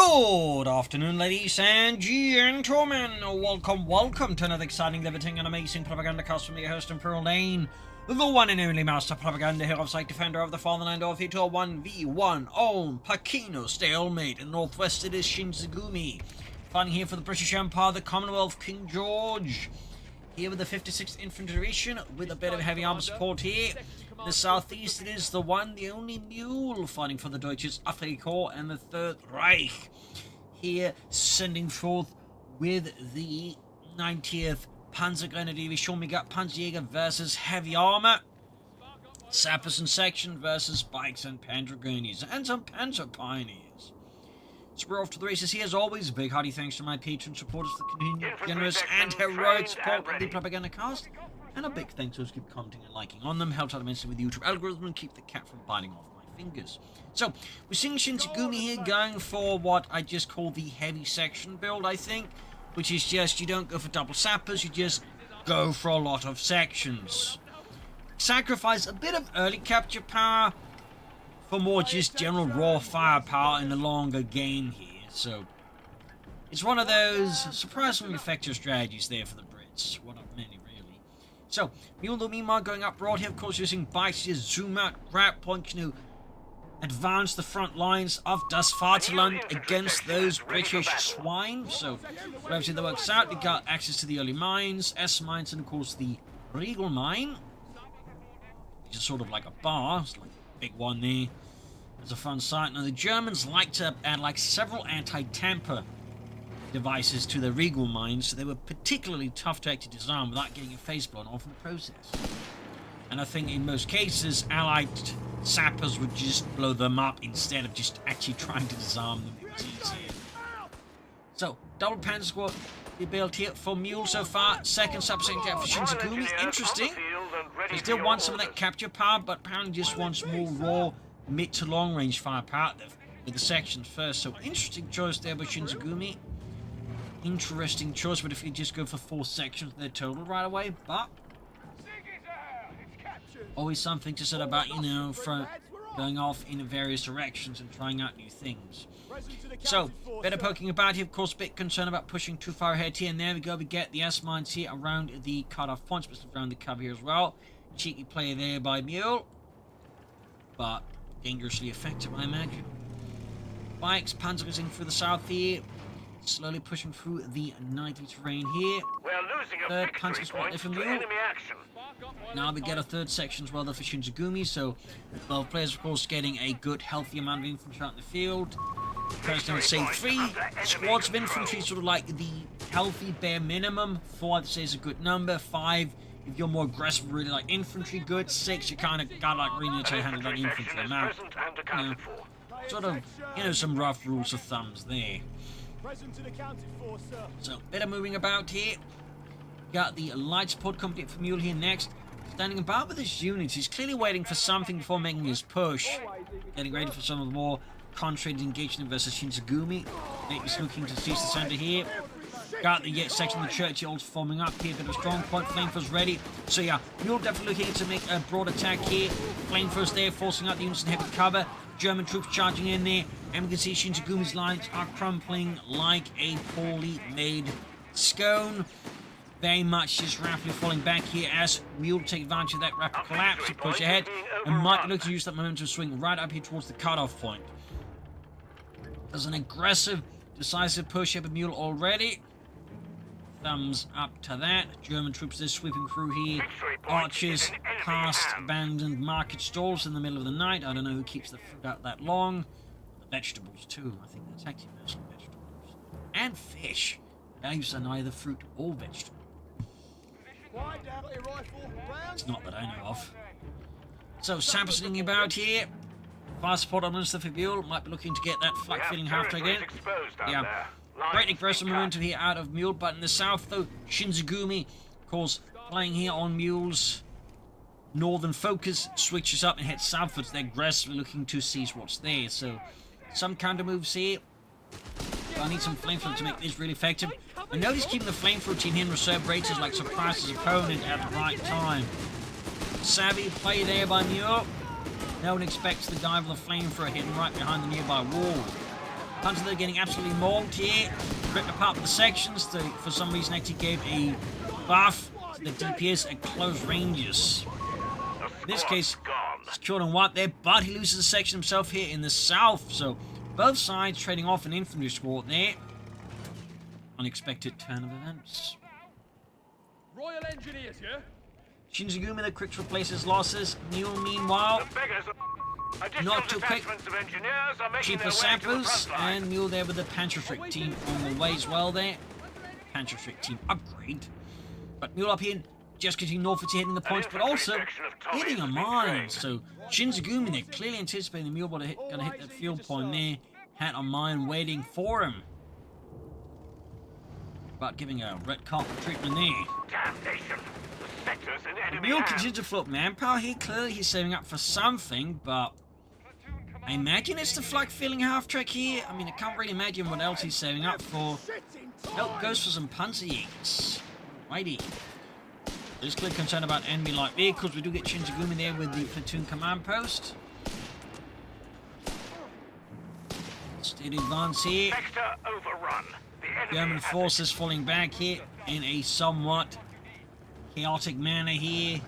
Good afternoon, ladies and gentlemen. Welcome to another exciting, levitating, and amazing Propagandacast from your host, Imperial Lane, the one and only master propaganda hero of sight, defender of the fatherland of it all, 1v1 on Pachino Stalemate. In the northwest, it is Shinshigumi, fighting here for the British Empire, the Commonwealth, King George. Here with the 56th Infantry Division, with a bit of heavy armor support here. In the southeast, it is the one, the only Mule, fighting for the Deutsches Afrikakorps and the Third Reich. Here, sending forth with the 90th Panzerjaeger Division. We got Panzerjaeger versus Heavy Armor, Sappers and Section versus Bikes and Panzergurneys, and some Panzer Pioneers. So we're off to the races here. As always, big hearty thanks to my patron supporters for the continued generous and heroic support of the Propagandacast. And a big thanks to those who keep commenting and liking on them. Helps out immensely with the YouTube algorithm and keep the cat from biting off my fingers. So, we're seeing Shinshigumi here going for what I just call the heavy section build, I think. Which is just, you don't go for double sappers, you just go for a lot of sections. Sacrifice a bit of early capture power for more just general raw firepower in the longer game here. So, it's one of those surprisingly effective strategies there for the Brits. One of many, really. So, Mule meanwhile going up broad here, of course, using bikes to just zoom out, grab points, advance the front lines of Das Vaterland against those British swine. So, for everything that works out, we got access to the early mines, S mines, and of course the Regal mine, which is sort of like a bar. It's like a big one there. It's a fun sight. Now, the Germans like to add like several anti-tamper devices to their Regal mines, so they were particularly tough to actually disarm without getting a face blown off in the process. And I think in most cases, Allied sappers would just blow them up instead of just actually trying to disarm them. It was easier. So, double Panzer squad built here for Mule so far. Second subsection for Shinshigumi. Interesting. He still wants some of that capture power, but apparently just wants more raw mid to long range firepower with the sections first. So, interesting choice there by Shinshigumi. Interesting choice, but if you just go for 4 sections, they're total right away. But always something to say about, for going off in various directions and trying out new things. So, better poking about here. Of course, a bit concerned about pushing too far ahead here. And there we go. We get the S-mines here around the cut-off points, but around the cover here as well. Cheeky play there by Mule, but dangerously effective, I imagine. Bikes panzering through the south here. Slowly pushing through the 90 terrain here. Third Panzer squad there for Mule. Now we get a third section as well there for Shinshigumi, so 12 players, of course, getting a good, healthy amount of infantry out in the field. Personally, I would say 3 squads of infantry, sort of like the healthy bare minimum. 4, I'd say, is a good number. 5, if you're more aggressive, really like infantry, good. 6, you kind of got like really need to handle that infantry amount. Sort of, some rough rules of thumbs there. So, better moving about here. Got the light support company for Mule here next. Standing about with his units. He's clearly waiting for something before making his push. Getting ready for some of the more concentrated engagement versus Shinshigumi. Maybe looking to seize the center here. Got the section of the church also forming up here. Bit of a strong point. Flamethrowers ready. So yeah, Mule definitely looking to make a broad attack here. Flamethrowers there, forcing out the units in heavy cover. German troops charging in there. And we can see Shinshigumi's lines are crumpling like a poorly made scone. Very much just rapidly falling back here as Mule take advantage of that rapid collapse to push ahead. And might look to use that momentum swing right up here towards the cutoff point. There's an aggressive, decisive push here by Mule already. Thumbs up to that. German troops are sweeping through here. Archers past abandoned market stalls in the middle of the night. I don't know who keeps the fruit out that long. The vegetables too. I think that's actually mostly vegetables. And fish. Those are neither fruit or vegetable. It's not that I know of. So, Sappers sitting about here. Fire support on Minister for Mule. Might be looking to get that flak feeling half again. Yeah. Great aggressive momentum here out of Mule, but in the south, though, Shinshigumi, of course, playing here on Mule's northern focus, switches up and heads southwards. They're aggressively looking to seize what's there. So, some counter moves here. I need some flamethrower to make this really effective. And notice keeping the flamethrower team here in reserve races like surprise his opponent at the right time. Savvy play there by Mule. No one expects the guy with the flamethrower hidden right behind the nearby wall. Panzer, they're getting absolutely mauled here. Ripped apart with the sections. They, for some reason, actually gave a buff to the DPS at close ranges. In this case, secured and wiped there, but he loses a section himself here in the south. So both sides trading off an infantry squad there. Unexpected turn of events. Royal Engineers, yeah? Shinshigumi, the quick to replace his losses. Mule, meanwhile, not too quick. Cheaper sappers, and Mule there with the Panzerjaeger team on the way as well there. Panzerjaeger team upgrade. But Mule up here, just getting northwards, hitting the points, but also hitting a mine. So Shinshigumi, they're clearly anticipating the Mule gonna hit that field point there. Had a mine waiting for him. But giving a red carpet treatment there. Damnation! The sector's in The enemy Mule hands. continues to float manpower here. Clearly he's saving up for something, but I imagine it's the flak filling half-track here. I mean, I can't really imagine what else he's saving up for. Nope, goes for some Panzerjaegers. Righty. There's clear concern about enemy light vehicles. We do get Shinshigumi there with the platoon command post. Steady advance here. Sector overrun. The enemy German has forces falling back here in a somewhat chaotic manner here.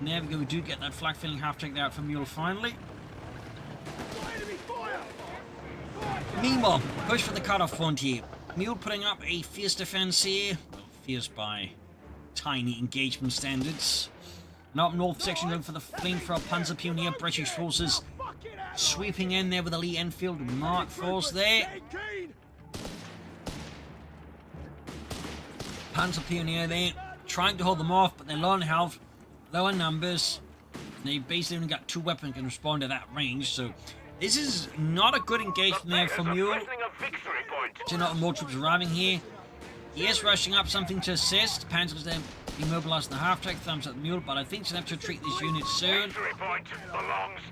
There we go, we do get that flak filling half-track out from Mule finally. Meanwhile, push for the cut-off front here. Mule putting up a fierce defense here. Well, fierce by tiny engagement standards. And up north section going for the flamethrower Panzer Pioneer. British forces sweeping in there with a Lee Enfield Mark force there. Panzer Pioneer there, trying to hold them off, but they're low on health, low on numbers. They basically only got 2 weapons can respond to that range, so this is not a good engagement there for Mule. So not more troops arriving here. He is rushing up something to assist. Panzer's then immobilizing the half-track, thumbs up Mule, but I think he's going to have to retreat this unit soon.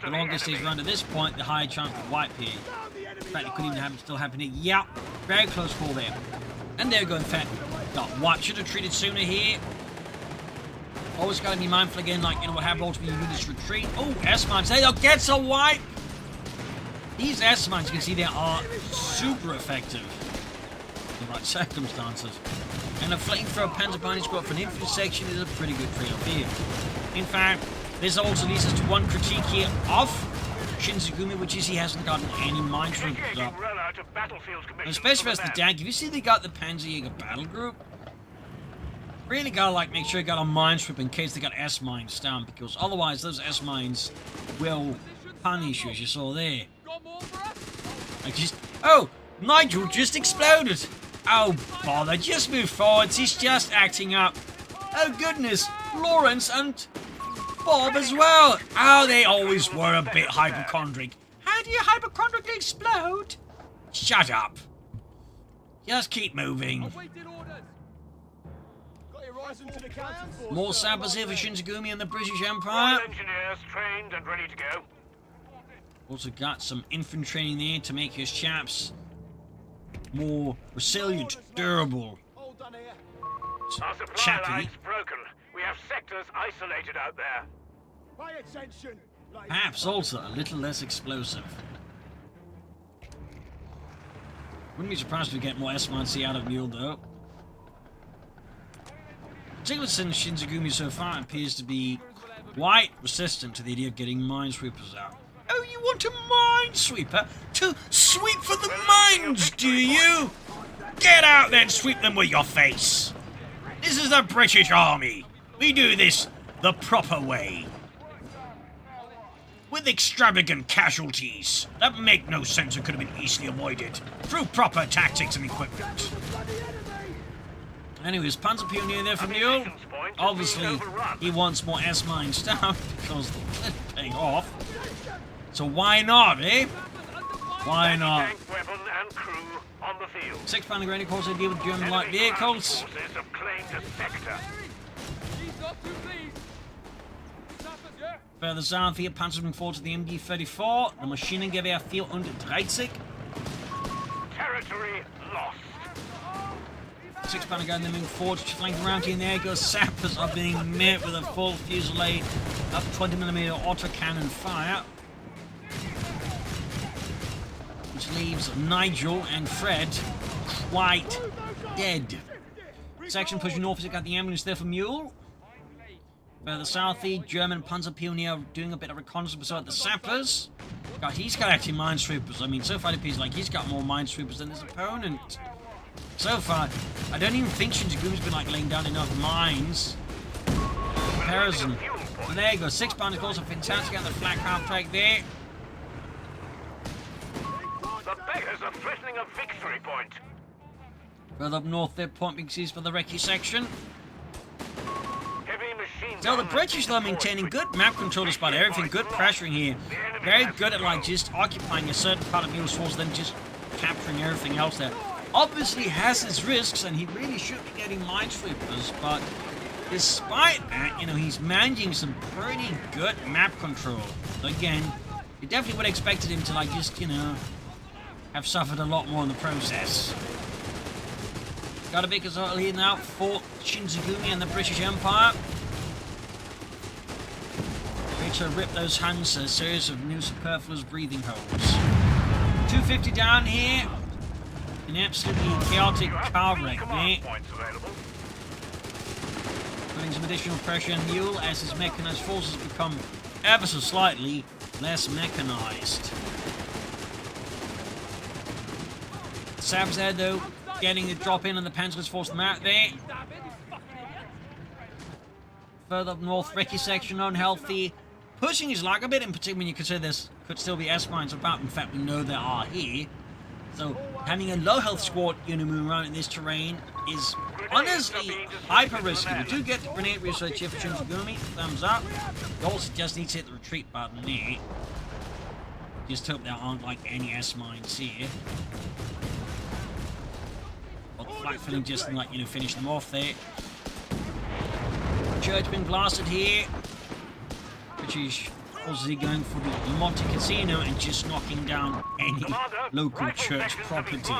The longer stays around to this point, the higher chance of wipe here. In fact, it could even happen, still happen here. Yeah, very close call there. And there we go, in fact. Got wiped. Should have treated sooner here. Always got to be mindful again, like, you know, what happened ultimately when you do this retreat. Oh, S-mines. There gets a wipe. These S-mines, you can see they are super effective in the right circumstances. And a flamethrower Panzer Pioneer squad for an infantry section is a pretty good trade-off here. In fact, this also leads us to one critique here of Shinshigumi, which is he hasn't gotten any mine troops up. And especially as the DAK, if you see they got the Panzerjaeger battle group, really gotta like make sure you got a mine strip in case they got S-mines down, because otherwise those S-mines will punish you, as you saw there. Like oh, Nigel just exploded. Oh bother, just move forwards, he's just acting up. Oh goodness, Lawrence and Bob as well. Oh, they always were a bit hypochondriac. How do you hypochondriacally explode? Shut up. Just keep moving. More sappers here for Shinshigumi and the British Empire. Engineers trained and ready to go. Also got some infantry training there to make his chaps more resilient, durable. Our supply Chappy. line's broken. We have sectors isolated out there. Perhaps also a little less explosive. Wouldn't be surprised if we get more S-mines out of Mule though. Particularly since Shinshigumi so far appears to be quite resistant to the idea of getting minesweepers out. Oh, you want a minesweeper to sweep for the mines, do you? Get out there and sweep them with your face. This is the British Army. We do this the proper way. With extravagant casualties that make no sense and could have been easily avoided through proper tactics and equipment. Anyways, Panzer Pioneer there from Mule. Obviously, he wants more S-mines down because they're paying off. So why not, eh? Why not? 6 Panzer Grenadier Corps deal with German light vehicles. Further south here, Panzer moving forward to the MD-34. The Maschinengewehr 430. Territory lost. 6 Panzer Grenadier then moving forward, flanking around here, and there goes sappers are being met with a full fusillade of 20mm autocannon fire. which leaves Nigel and Fred quite dead. Section pushing north, you got the ambulance there for Mule. Further south, the German Panzer Pioneer doing a bit of reconnaissance beside the sappers. God, he's collecting minesweepers. I mean, so far it appears like he's got more minesweepers than his opponent. So far, I don't even think Shinsigumi's been like laying down enough mines. Comparison. So there you go, 6 pound calls a fantastic out the flak half track there. The beggars are threatening a victory point. Further up north, their point being seized for the recce section. Heavy machine So the guns British are maintaining good map control despite everything, good pressuring here. Very good at like just occupying a certain part of Mule's force, then just capturing everything else there. Obviously has its risks, and he really should be getting minesweepers, but despite that, you know, he's managing some pretty good map control. So again, you definitely would have expected him to like just, you know, have suffered a lot more in the process. Got a big assault here now for Shinshigumi and the British Empire. Ready to rip those hands a series of new superfluous breathing holes. 250 down here. An absolutely chaotic car wreck there. Putting some additional pressure on Mule as his mechanized forces become ever so slightly less mechanized. Sab's there though, getting the drop in on the Panzer's force them out there. Further up north, recce section unhealthy. Pushing his luck a bit, in particular when you consider this could still be S-mines about. In fact, we know there are here. So having a low health squad, you know, moving around in this terrain is honestly hyper risky. We do get the grenade research here for Shinshigumi. Thumbs up. You also just need to hit the retreat button there. Just hope there aren't like any S-mines here. Well, the flak filling just like, you know, finish them off there. Church being blasted here. British forces going for the Monte Casino and just knocking down any local church property.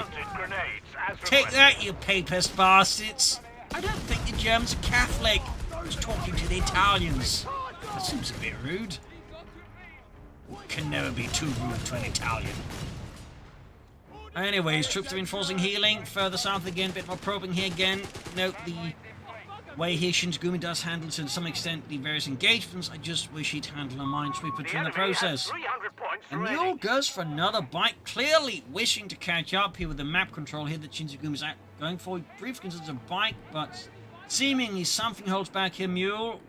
Take that, you papist bastards! I don't think the Germans are Catholic. I was talking to the Italians. That seems a bit rude. Can never be too rude to an Italian. Anyways, troops are reinforcing healing. Further south again, bit more probing here again. Note the way here Shinshigumi does handle to some extent the various engagements. I just wish he'd handle a minesweeper during the process. And Mule goes for another bite, clearly wishing to catch up here with the map control here that Shinshigumi's going for. He briefly considers a bite, but seemingly something holds back here Mule.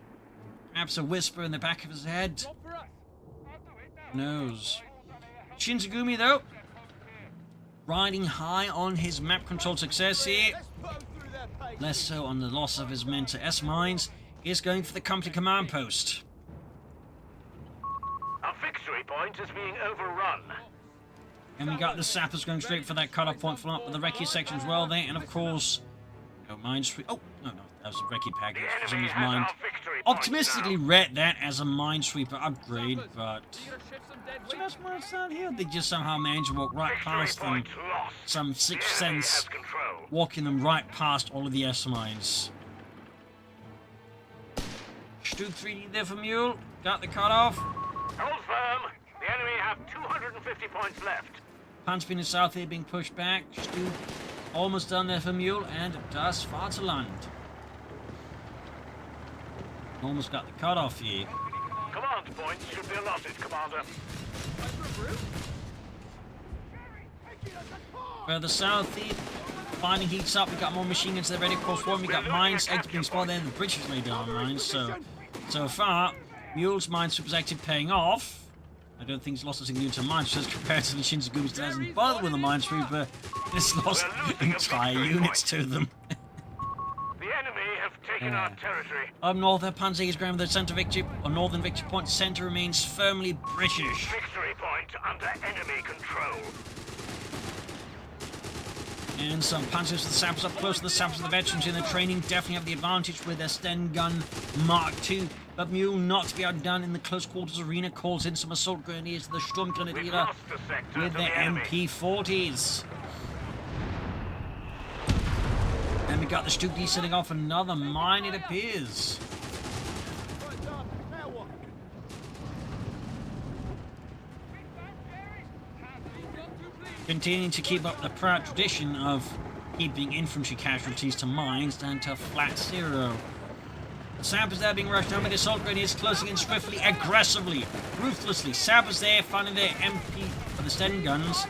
Perhaps a whisper in the back of his head. Who knows? Shinshigumi though, riding high on his map control success here. Less so on the loss of his men to S-mines. Is going for the company command post. Our victory point is being overrun. And we got the sappers going straight for that cut-off point, following up with the recce section as well there. And of course, no minesweeper. Oh, no, that was a recce package. For some reason, mind optimistically read that as a minesweeper upgrade, but some S-mines down here, they just somehow managed to walk right past them. Some sixth sense walking them right past all of the S-mines. Stug 3D there for Mule. Got the cut-off. Hold firm. The enemy have 250 points left. Panzer in the south here being pushed back. Stug almost done there for Mule, and does far to land. Almost got the cut-off here. Command points should be allotted, Commander. Further south here, finding heats up. We got more machine guns there ready for one. We got mines active being spotted there, and the British laid down mines. So far, Mule's minesweeper's active paying off. I don't think he's lost a single unit of mines, just compared to the Shinshigumi's that hasn't bothered with the minesweeper. It's lost entire units to them. The enemy have taken our territory. Up north, our Panzerjaeger is ground with the centre victory. Our northern victory point centre remains firmly British. Victory point under enemy control. And some Panzers with the sappers up close to the sappers of the veterans in the training definitely have the advantage with their Sten gun Mark II. But Mule, not to be outdone in the close quarters arena, calls in some assault grenadiers to the Sturmgrenadier with their MP40s. And we got the Stug D setting off another mine, it appears. continuing to keep up the proud tradition of keeping infantry casualties to mines down to a flat 0. The sappers there being rushed down by the assault grenadiers, closing in swiftly, aggressively, ruthlessly. Sappers there finding their MP for the Sten guns,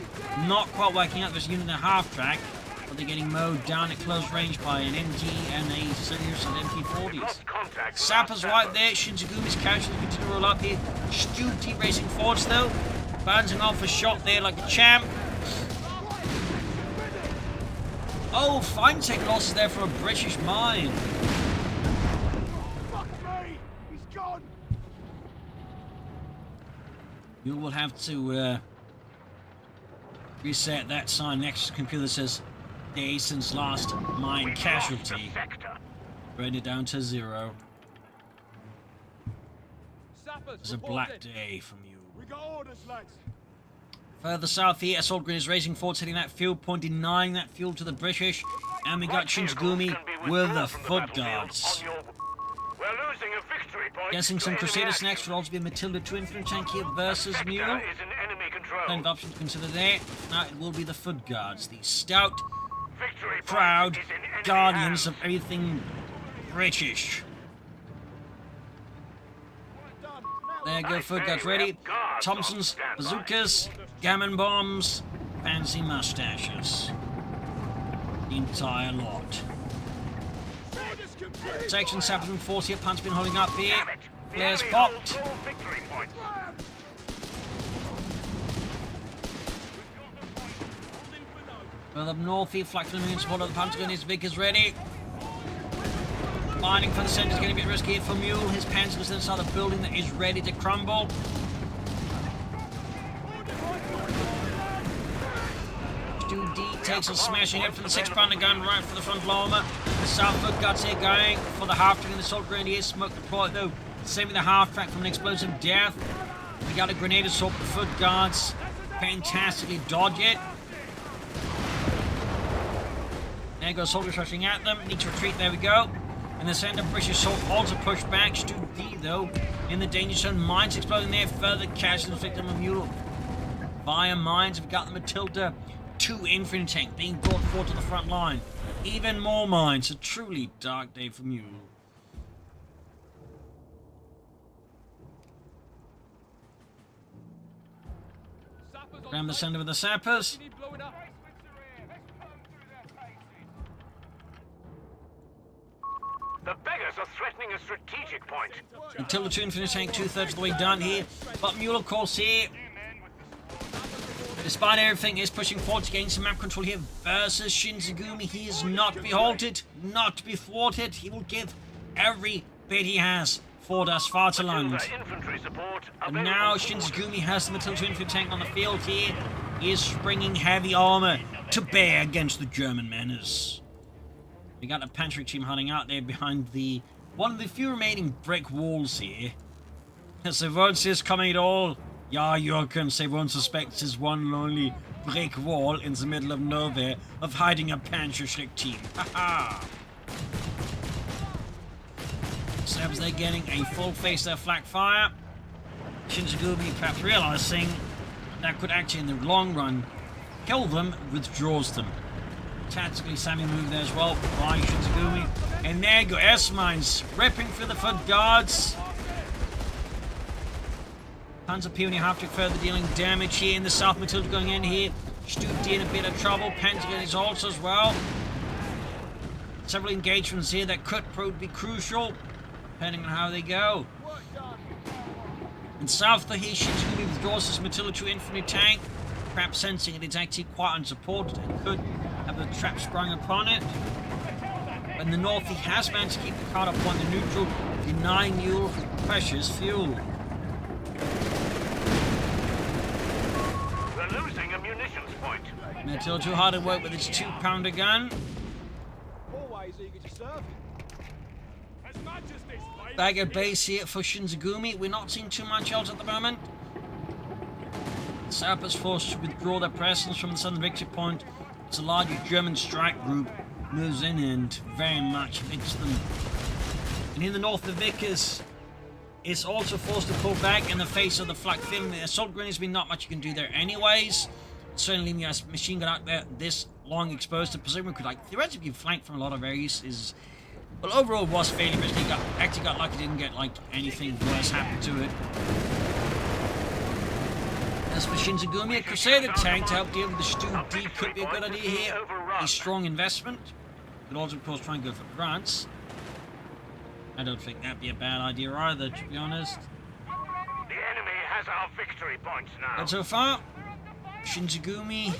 not quite working out this unit in a half-track, but they're getting mowed down at close range by an MG and a series of MP40s. Sappers right there, Shinshigumi's casualties continue to roll up here. Stupid racing forwards though, bouncing off a shot there like a champ. Oh, fine take losses there for a British mine. You will have to reset that sign next to the computer that says day since last mine casualty. Bring it down to 0. It's a black day for Mule. We got orders, lads. Further south here, assault grenadiers racing forward, setting that fuel point, denying that fuel to the British. And we got Shinshigumi with the foot guards. Guessing some Crusaders next will also be a Matilda 2 infantry tank here versus Mule. Plenty of options to consider there. Now it will be the foot guards, the stout, proud guardians of everything British. There go foot guards ready. Thompsons, bazookas, gammon bombs, fancy mustaches. The entire lot. Section 740 at Punch been holding up here. Flares popped. Further up north here, flak from the moon support of the Pentagon. His Vic is ready. Mining for the centre is getting a bit risky here for Mule. His Panzer is inside the building that is ready to crumble. Takes a smashing hit from the 6-pounder gun right for the front armor. The South foot guards here going for the half-track and the assault grenadiers. Smoke deployed though. Saving the half-track from an explosive death. We got a grenade assault. The foot guards fantastically dodge it. There goes soldiers rushing at them. Need to retreat. There we go. In the center, British assault also pushed back. Stu D though in the danger zone. Mines exploding there. Further casualties victim of Mule via mines. We've got the Matilda 2 infantry tank being brought forward to the front line. Even more mines. A truly dark day for Mule. Around the center with the sappers. The beggars are threatening a strategic point. Until the 2 infantry tank 2/3 of the way done here. But Mule, of course, here, despite everything, is pushing forward to gain some map control here versus Shinshigumi. He is not to be halted, not to be thwarted. He will give every bit he has for Das Vaterland. And now Shinshigumi has the Matilda 2 infantry tank on the field here. He is bringing heavy armor to bear against the German menace. We got a Panzer team hunting out there behind the one of the few remaining brick walls here. As everyone says coming at all. Ja, Jurgens, everyone suspects his one lonely brick wall in the middle of nowhere of hiding a Panzerschreck team. Haha! Serbs, they're getting a full face of flak fire. Shinshigumi, perhaps realizing that could actually in the long run kill them, withdraws them. Tactically Sammy move there as well by Shinshigumi. And there go S-mines ripping through the foot guards. Panzer Peony half to further dealing damage here in the south. Matilda going in here. Stutti in a bit of trouble. Pentagon is also as well. Several engagements here that could prove to be crucial, depending on how they go. And south of here, Shinshigumi withdraws his Matilda 2 infantry tank, perhaps sensing it is actually quite unsupported and could have a trap sprung upon it. But in the north, he has managed to keep the card up on the neutral, denying Mule precious fuel. We're losing a munitions point. Matilda 2 hard at work with its 2-pounder gun. Always eager to serve. Bag of base here for Shinshigumi. We're not seeing too much else at the moment. The Sappers forced to withdraw their presence from the southern victory point. It's a larger German strike group moves in and very much hits them. And in the north, the Vickers is also forced to pull back in the face of the flak film. The assault grenades, been not much you can do there anyways. certainly leaving a machine gun out there this long exposed to presumably could like theoretically be flanked from a lot of areas is, well, overall was fairly risky. Actually got lucky, didn't get like anything worse happen to it. As for Shinshigumi, a Crusader tank to help deal with the Stu D could be a good idea here. A strong investment. Could also, of course, try and go for grants. I don't think that'd be a bad idea either, to be honest. The enemy has our victory points now. But so far, Shinshigumi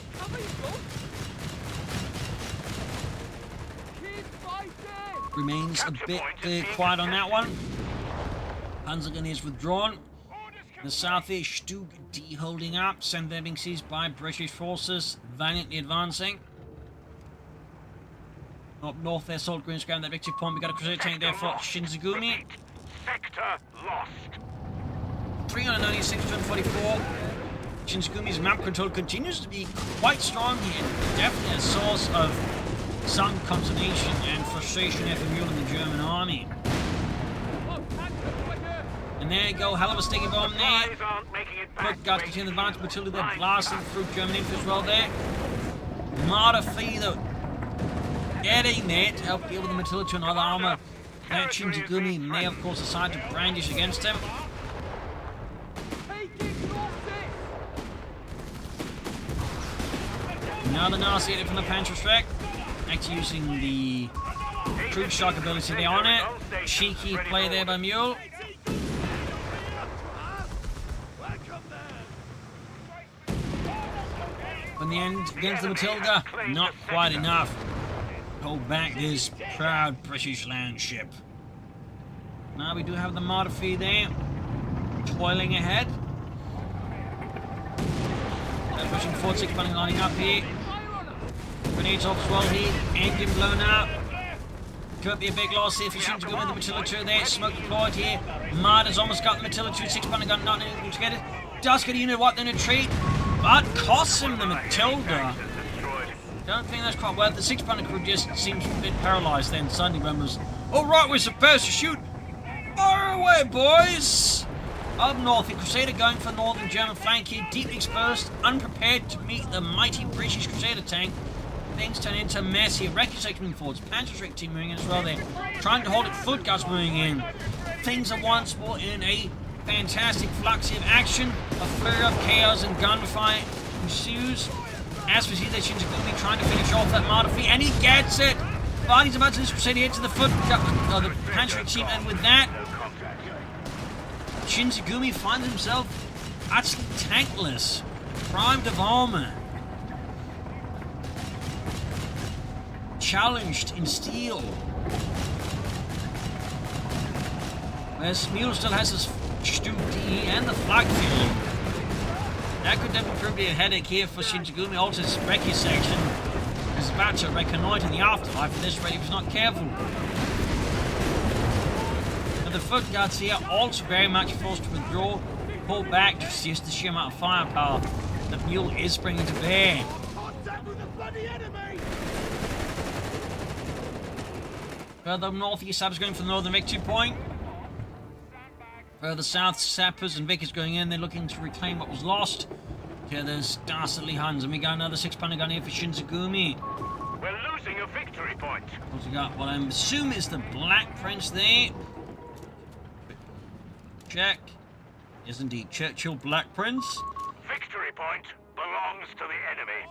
remains a bit quiet on that one. Panzerjaeger is withdrawn. The southeast, Stug D holding up. Send being seized by British forces, valiantly advancing. Up north, their assault green ground that victory point. We got a Crusader tank there for Shinshigumi. Sector lost. 396 to 144. Shinshigumi's map control continues to be quite strong here. Definitely a source of some consternation and frustration here for Mule and the German army. And there you go, hell of a sticky bomb there. But guys continue the advance. Matilda they're blasting through German infantry as well there. Martifee though getting there to help deal with the Matilda to another armor that Shinshigumi may of course decide to brandish against him. Another nasty hit from the Panzerjaeger, actually using the troop shock ability there on it. Cheeky play there by Mule. In the end, against the Matilda, not quite enough. Hold back this proud British land ship. Now we do have the Martifee there, toiling ahead. Pushing forward, 6 bunny lining up here. Grenades off as well here. Engine blown out. Could be a big loss here for Shinshigumi with the Matilda 2 there. Smoke deployed here. Marder's almost got the Matilda 2, 6 bunny gun not able to get it. Does get a unit what then a retreat, but costs him the Matilda. Don't think that's quite worth it. The 6 bunny crew just seems a bit paralysed then. Suddenly remembers, alright, we're supposed to shoot. Fire away, boys! Up north, the Crusader going for northern German flank here, deeply exposed, unprepared to meet the mighty British Crusader tank. Things turn into mess here. Wreckage coming forwards. Panzerjaeger team moving in as well there. Trying to hold it, foot guards moving in. Things are once more in a fantastic flux here of action. A flurry of chaos and gunfire ensues. As we see that Shinshigumi trying to finish off that Martifee, and he gets it! But he's about to this Crusader into the foot, the Panzerjaeger team, and with that, Shinshigumi finds himself actually tankless, primed of armor, challenged in steel. Whereas Mule still has his Stu D and the flag field. That could definitely prove to be a headache here for Shinshigumi. Also, his recce section is about to reconnoiter the afterlife of this rate if he's not careful. The foot guards here also very much forced to withdraw, pull back to just the sheer amount of firepower that Mule is bringing to bear. Further northeast, Sappers going for the northern victory point. Further south, Sappers and Vickers going in. They're looking to reclaim what was lost. Here there's dastardly Huns, and we got another 6-pounder gun here for Shinshigumi. We're losing a victory point. What we got? Well, I assume it's the Black Prince there. Check. Yes, indeed. Churchill Black Prince. Victory point belongs to the enemy.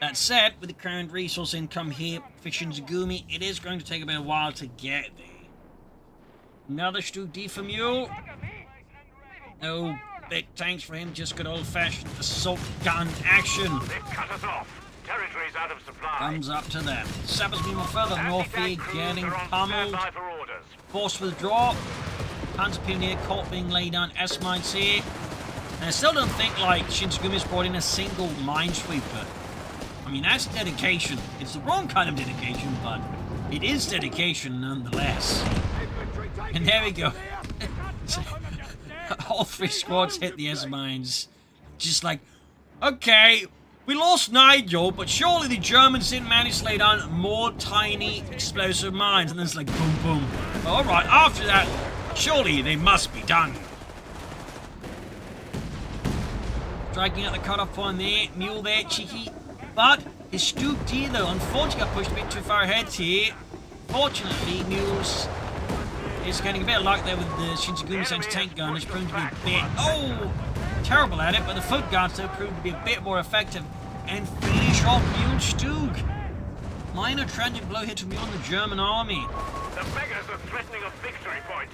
That said, with the current resource income here for Shinshigumi, it is going to take a bit of a while to get there. Another Stu D for Mule. No big tanks for him, just good old-fashioned assault gun action. They've cut us off. Territory's out of supply. Thumbs up to them. Sappers meanwhile further north here, getting pummeled. Forced withdraw. Panzer Pioneer caught being laid down. S-mines here. And I still don't think like Shinshigumi's brought in a single minesweeper. I mean, that's dedication. It's the wrong kind of dedication, but it is dedication nonetheless. And there we go. All 3 squads hit the S-mines. Just like, okay, we lost Nigel, but surely the Germans didn't manage to lay down more tiny explosive mines. And then it's like, boom, boom. Alright, after that, surely they must be done. Dragging out the cut-off point there. Mule there, cheeky. But his Stoop D, though, unfortunately got pushed a bit too far ahead here. Fortunately, Mule's is getting a bit of luck there with the Shinshigumi Sense tank gun. It's proven to be a bit, terrible at it, but the foot guards, though, proved to be a bit more effective and finish off Mule's Stoop. Minor tragic blow hit to Mule and the German army. The beggars are threatening a victory point.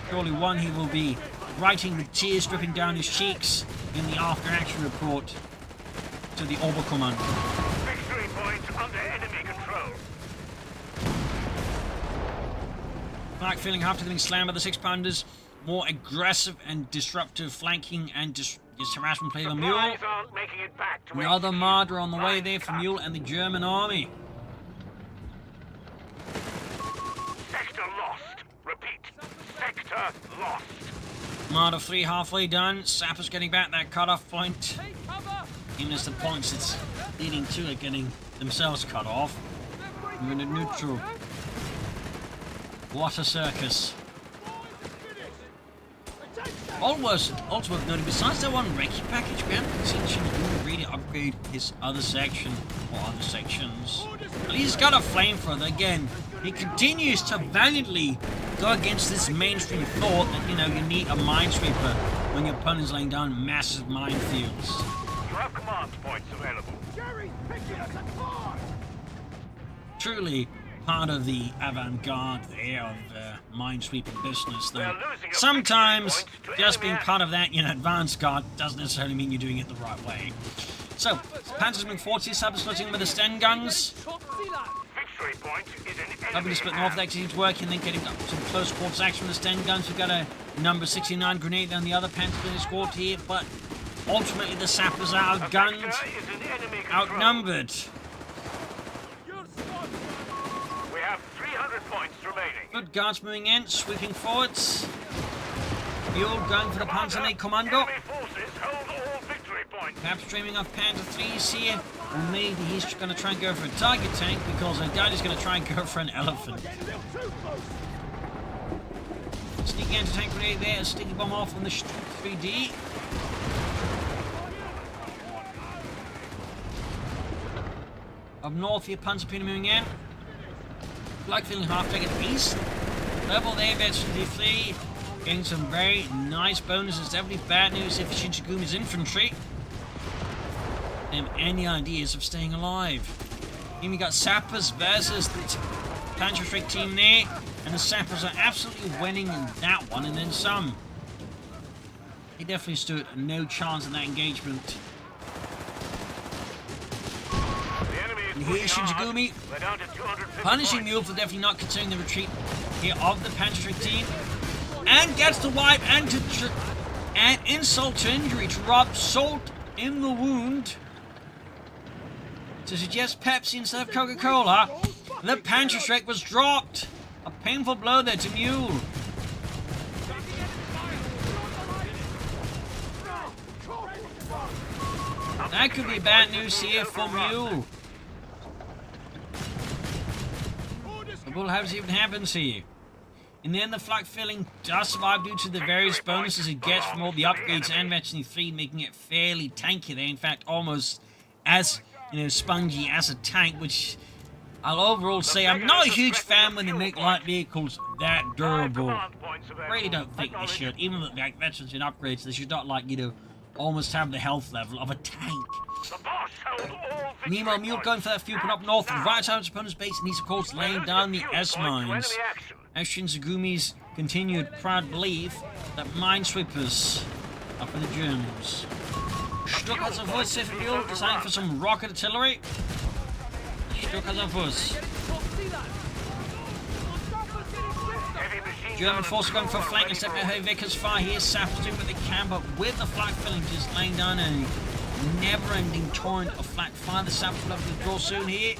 Surely one he will be writing with tears dripping down his cheeks in the after-action report to the Oberkommand. Victory point under enemy control. Flak feeling after getting slammed by the 6-pounders. More aggressive and disruptive flanking and harassment play on Mule. Supplies aren't making it back to Another martyr on the way there for Mule and the German army. Sector lost. Repeat. Sector lost. Martyr 3 halfway done. Sappers getting back that cut-off point. Even as the points it's leading to it getting themselves cut off. We're in a neutral. What a circus. Also worth noting, besides that one recce package, we haven't seen Shinshigumi really upgrade his other section, or other sections. But he's got a flamethrower. Again, he continues to valiantly go against this mainstream thought that, you need a minesweeper when your opponent's laying down massive minefields. You have command points available. Truly part of the avant-garde there of minesweeping business, though. Sometimes just being part of that, advanced guard doesn't necessarily mean you're doing it the right way. So, Panzer's moving forward, Sappers slotting with the Sten guns. Victory point is in Hoping enemy to split them hands. off, that team's working, then getting up some close quarters action with the Sten guns. We've got a number 69 grenade down the other Panzer squad here, but ultimately the Sappers are outgunned, Sector is in enemy control. outnumbered. We have 300 points remaining. Good guards moving in, sweeping forwards. Mule going for the Panzerjaeger Commando. Enemy forces hold all victory points. Perhaps streaming off Panzer 3s here. Or maybe he's going to try and go for a target tank, because I doubt he's going to try and go for an elephant. Sneaky anti-tank grenade there, a sticky bomb off on the 3D. Up north here, Panzerpina moving in. Like feeling half taken east. Level there, Vegetable 3. Getting some very nice bonuses. Definitely bad news if Shinshigumi's infantry. They have any ideas of staying alive. Then we got Sappers versus the Panzerjaeger team there. And the Sappers are absolutely winning in that one, and then some. They definitely stood no chance in that engagement. And here's Shinshigumi punishing Mule for definitely not considering the retreat here of the Panzerjaeger team. And gets the wipe and insult to injury to rub salt in the wound. To suggest Pepsi instead of Coca-Cola. The Panzerjaeger was dropped. A painful blow there to Mule. That could be bad news here for Mule. But we'll have to see what happens here. In the end, the flak filling does survive due to the various bonuses it gets from all the upgrades and Veteran 3, making it fairly tanky there. In fact, almost as spongy as a tank, which I'll overall say I'm not a huge fan when they make light vehicles that durable. Really don't think they should. Even with like veterans and upgrades, they should not almost have the health level of a tank. Meanwhile, Mule going for that few up north, right side of his opponent's base, and he's of course laying down the S-mines. As Shinshigumi's continued proud belief that minesweepers are for the Germans. Stuck has a voice safe Mule, designing for some rocket artillery. Stuck has a voice. German force going for a flank and stepping ahead of Vickers far here. Sappers doing what they can, but with the flak filling just laying down a never-ending torrent of flak fire. The Sappers will have to withdraw soon here.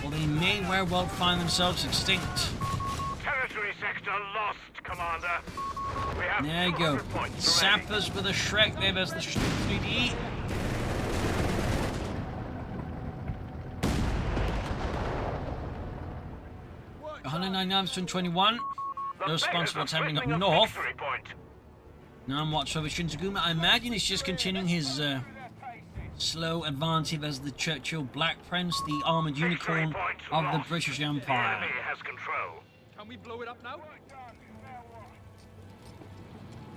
Or they may very well find themselves extinct. Territory sector lost, Commander. We have There you go. 200 points Sappers with a Shrek there versus the 3D. $199 to 21. No response to what's happening up north. None whatsoever. Shinshigumi, I imagine he's just continuing his slow advancing as the Churchill Black Prince, the armoured unicorn of the British Empire. The enemy has control. Can we blow it up now?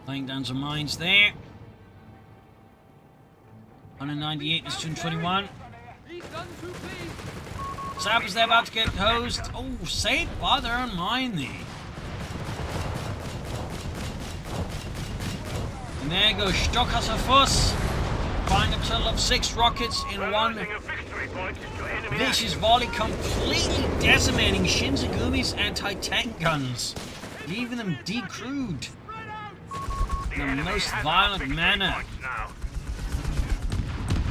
Laying down some mines there. 198 is 221. He's done too, please. Sappers, they're about to get hosed. Oh, saved by their own mine there. And there goes Stockhaus. Firing a total of 6 rockets in one vicious volley, completely decimating Shinshigumi's anti-tank guns, leaving them decrewed in the most violent manner.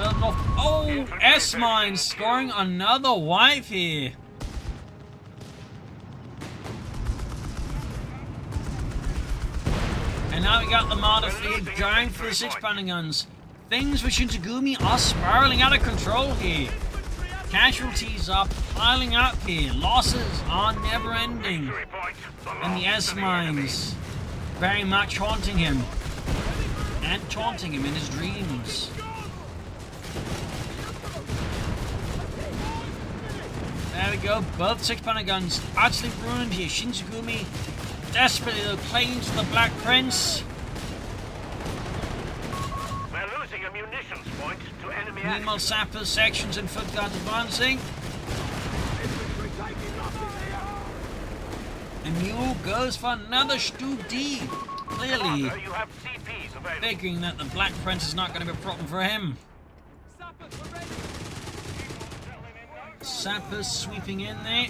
Oh, S-Mine scoring another wipe here. And now we got the Marder fleet going for the 6-pounder guns. Things for Shinshigumi are spiraling out of control here. Casualties are piling up here. Losses are never ending. And the S-Mines very much haunting him. And taunting him in his dreams. There we go, both 6-pounder guns utterly ruined here. Shinshigumi desperately clinging to the Black Prince. We're losing a munitions point to enemy Meanwhile, sappers, sections, and foot guards advancing. And Mule goes for another Stu D. Clearly you have CPs available. figuring that the Black Prince is not going to be a problem for him. Sappers, we're ready. Sappers sweeping in there.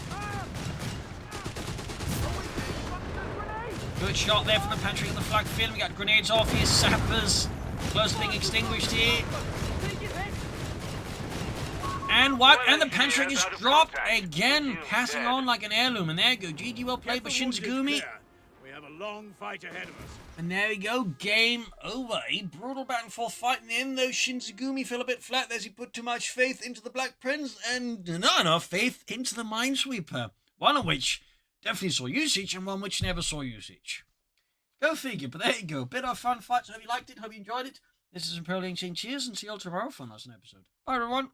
Good shot there from the Patrick on the flag field. We got grenades off here. Sappers close to being extinguished here. And what? And the Patrick is dropped again, passing on like an heirloom. And there you go. GG, well played by Shinshigumi. We have a long fight ahead of us. And there we go. Game over. A brutal back and forth fight in the end, though. Shinshigumi fell a bit flat as he put too much faith into the Black Prince and not enough faith into the Minesweeper. One of which definitely saw usage and one which never saw usage. Go figure, but there you go. Bit of fun fight. So hope you liked it. Hope you enjoyed it. This is Imperial saying cheers and see you all tomorrow for another episode. Bye, everyone.